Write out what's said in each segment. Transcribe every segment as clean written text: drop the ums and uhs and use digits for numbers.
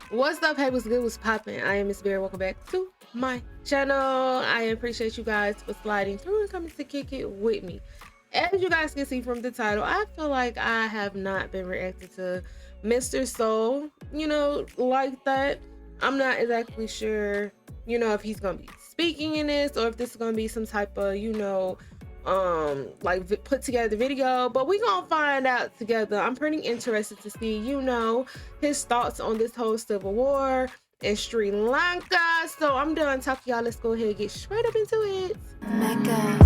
What's up, hey, what's good, what's poppin'? I am Miss Bear. Welcome back to my channel. I appreciate you guys for sliding through and coming to kick it with me. As you guys can see from the title, I feel like I have not been reacting to Mr. Soul, like that. I'm not exactly sure, if he's gonna be speaking in this or if this is gonna be some type of, like put together video, but we gonna find out together. I'm pretty interested to see, his thoughts on this whole civil war in Sri Lanka. So I'm done talking, y'all. Let's go ahead and get straight up into it. Mecca.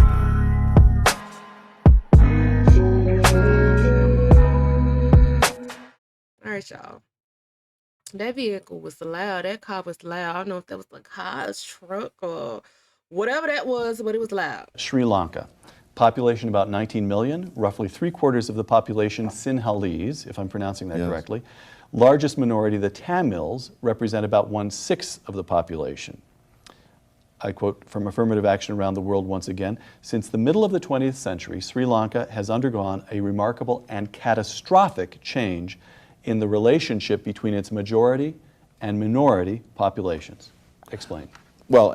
All right, y'all. That vehicle was loud. That car was loud. I don't know if that was a car, a truck, or whatever that was, but it was loud. Sri Lanka. Population about 19 million, roughly 3/4 of the population Sinhalese, if I'm pronouncing that correctly. Largest minority, the Tamils, represent about 1/6 of the population. I quote from Affirmative Action Around the World once again, since the middle of the 20th century, Sri Lanka has undergone a remarkable and catastrophic change in the relationship between its majority and minority populations. Explain. Well,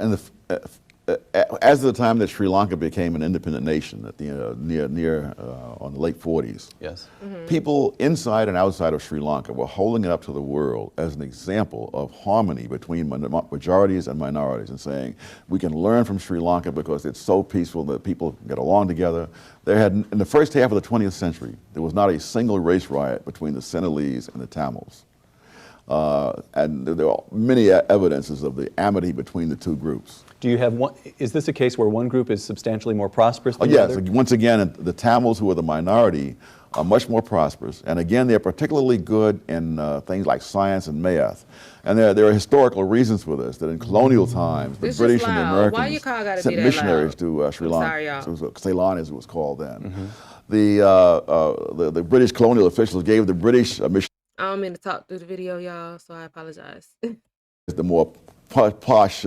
as of the time that Sri Lanka became an independent nation, at the on the late 40s, yes, people inside and outside of Sri Lanka were holding it up to the world as an example of harmony between majorities and minorities, and saying we can learn from Sri Lanka because it's so peaceful that people get along together. In the first half of the 20th century, there was not a single race riot between the Sinhalese and the Tamils. And there are many evidences of the amity between the two groups. Do you have one? Is this a case where one group is substantially more prosperous than the yes, other? Once again, the Tamils, who are the minority, are much more prosperous. And again, they're particularly good in things like science and math. And there are historical reasons for this, that in colonial times, the British and the Americans sent missionaries to Sri Lanka. Ceylon, as it was called then. The British colonial officials gave the British missionaries. I don't mean to talk through the video, y'all, so I apologize. The more posh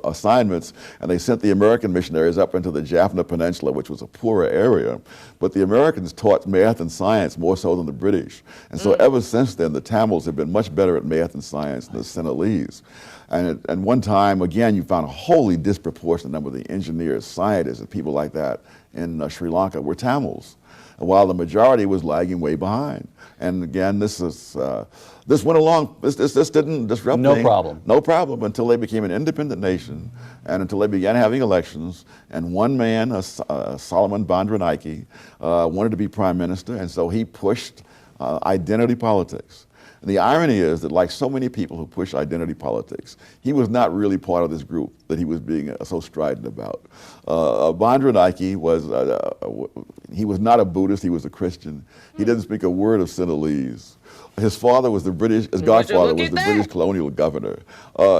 assignments, and they sent the American missionaries up into the Jaffna Peninsula, which was a poorer area. But the Americans taught math and science more so than the British. And so ever since then, the Tamils have been much better at math and science than the Sinhalese. And one time, again, you found a wholly disproportionate number of the engineers, scientists, and people like that in Sri Lanka were Tamils, while the majority was lagging way behind. And again, this went along. This didn't disrupt No problem. No problem until they became an independent nation, and until they began having elections. And one man, Solomon Bandaranaike, wanted to be prime minister, and so he pushed identity politics. And the irony is that, like so many people who push identity politics, he was not really part of this group that he was being so strident about. Bandaranaike he was not a Buddhist, he was a Christian. He didn't speak a word of Sinhalese. His father was his godfather was the British colonial governor.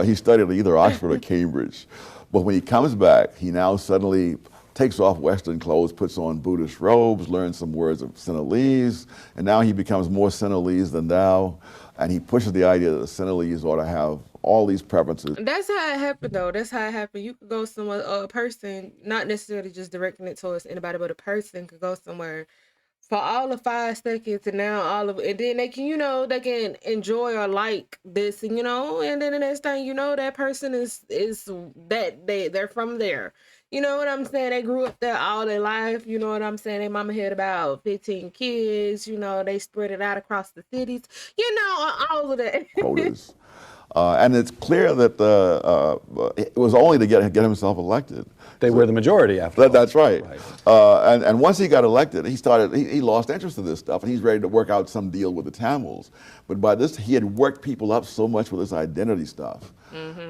He studied at either Oxford or Cambridge. But when he comes back, he now suddenly takes off Western clothes, puts on Buddhist robes, learns some words of Sinhalese, and now he becomes more Sinhalese than thou, and he pushes the idea that the Sinhalese ought to have all these preferences. That's how it happened, though. That's how it happened. You could go somewhere, a person, not necessarily just directing it towards anybody, but a person could go somewhere for all of 5 seconds, and now and then they can, they can enjoy or like this, and and then the next thing you know, that person is that they're from there. You know what I'm saying? They grew up there all their life. You know what I'm saying? Their mama had about 15 kids. They spread it out across the cities. All of that. Quotas. And it's clear that it was only to get himself elected. They were the majority after all. That's right. And once he got elected, he lost interest in this stuff, and he's ready to work out some deal with the Tamils. But by this, he had worked people up so much with this identity stuff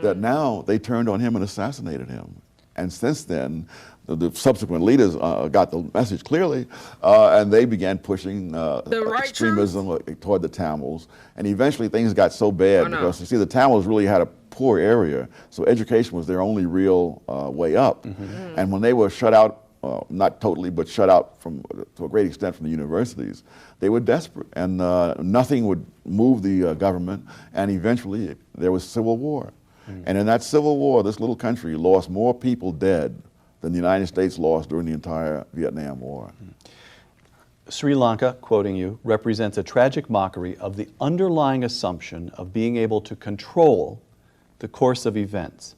that now they turned on him and assassinated him. And since then, the subsequent leaders got the message clearly, and they began pushing extremism toward the Tamils. And eventually things got so bad because, you see, the Tamils really had a poor area, so education was their only real way up. And when they were shut out, not totally, but shut out to a great extent from the universities, they were desperate, and nothing would move the government, and eventually there was civil war. And in that civil war, this little country lost more people dead than the United States lost during the entire Vietnam War. Sri Lanka, quoting you, represents a tragic mockery of the underlying assumption of being able to control the course of events,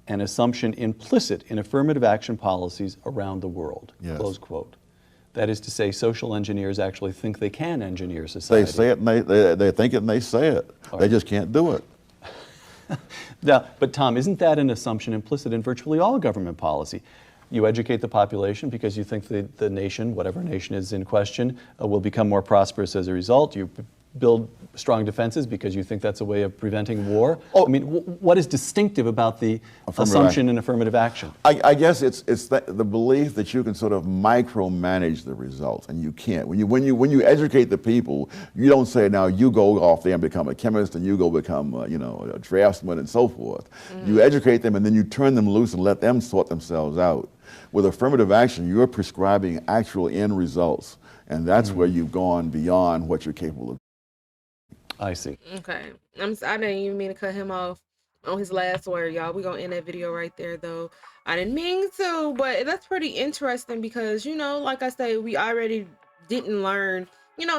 an assumption implicit in affirmative action policies around the world, Yes. close quote. That is to say, social engineers actually think they can engineer society. They say it and they think it and they say it. They just can't do it. Now, but Tom, isn't that an assumption implicit in virtually all government policy? You educate the population because you think the nation, whatever nation is in question, will become more prosperous as a result. You build strong defenses because you think that's a way of preventing war. Oh. I mean, what is distinctive about the assumption in affirmative action? I guess it's the belief that you can sort of micromanage the results, and you can't. When you educate the people, you don't say, now you go off there and become a chemist, and you go become a draftsman and so forth. You educate them, and then you turn them loose and let them sort themselves out. With affirmative action, you're prescribing actual end results, and that's where you've gone beyond what you're capable of. I see. Okay. I didn't even mean to cut him off on his last word, y'all. We're going to end that video right there, though. I didn't mean to, but that's pretty interesting because, like I say, we already didn't learn,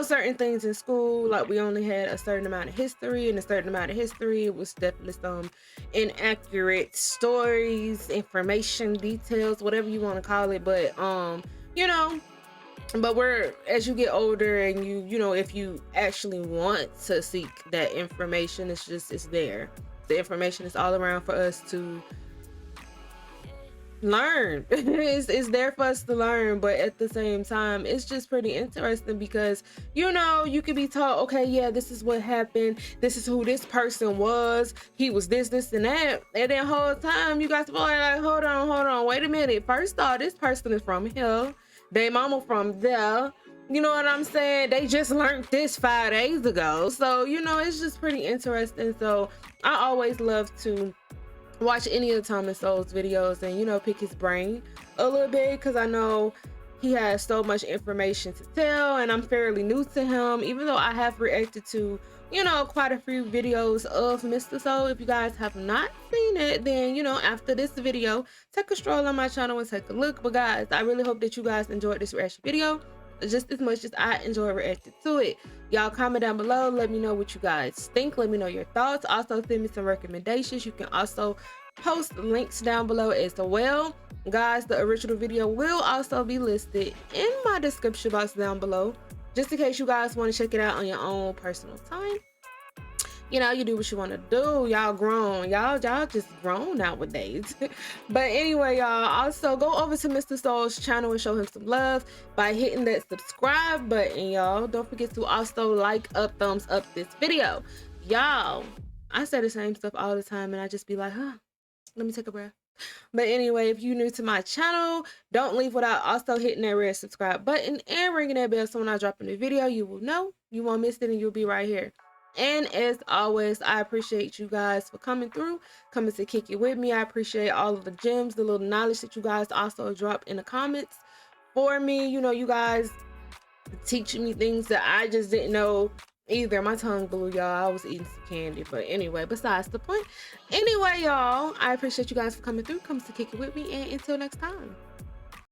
certain things in school. Like, we only had a certain amount of history, and a certain amount of history was definitely some inaccurate stories, information, details, whatever you want to call it. But, but as you get older and if you actually want to seek that information, it's there. The information is all around for us to learn. It's there for us to learn, but at the same time, it's just pretty interesting because you could be taught, okay, yeah, this is what happened, this is who this person was, he was this and that, and then whole time you got to be like, hold on, wait a minute, first off, this person is from here, they mama from there. You know what I'm saying? They just learned this 5 days ago. So, it's just pretty interesting. So I always love to watch any of Thomas Sowell's videos and, pick his brain a little bit because I know he has so much information to tell and I'm fairly new to him, even though I have reacted to, quite a few videos of Mr. Sowell. If you guys have not seen it, then, after this video, take a stroll on my channel and take a look. But guys, I really hope that you guys enjoyed this reaction video just as much as I enjoy reacting to it. Y'all comment down below, let me know what you guys think, let me know your thoughts. Also send me some recommendations. You can also post links down below as well. Guys, the original video will also be listed in my description box down below, just in case you guys want to check it out on your own personal time. You do what you want to do. Y'all grown. Y'all just grown nowadays. But anyway, y'all, also go over to Mr. Sowell's channel and show him some love by hitting that subscribe button, y'all. Don't forget to also thumbs up this video. Y'all, I say the same stuff all the time and I just be like, let me take a breath. But anyway, if you're new to my channel, don't leave without also hitting that red subscribe button and ringing that bell so when I drop a new video, you will know, you won't miss it, and you'll be right here. And as always, I appreciate you guys for coming through, coming to kick it with me. I appreciate all of the gems, the little knowledge that you guys also drop in the comments for me. You guys teaching me things that I just didn't know either. My tongue blew, y'all. I was eating some candy. But anyway, besides the point. Anyway, y'all, I appreciate you guys for coming through, coming to kick it with me. And until next time.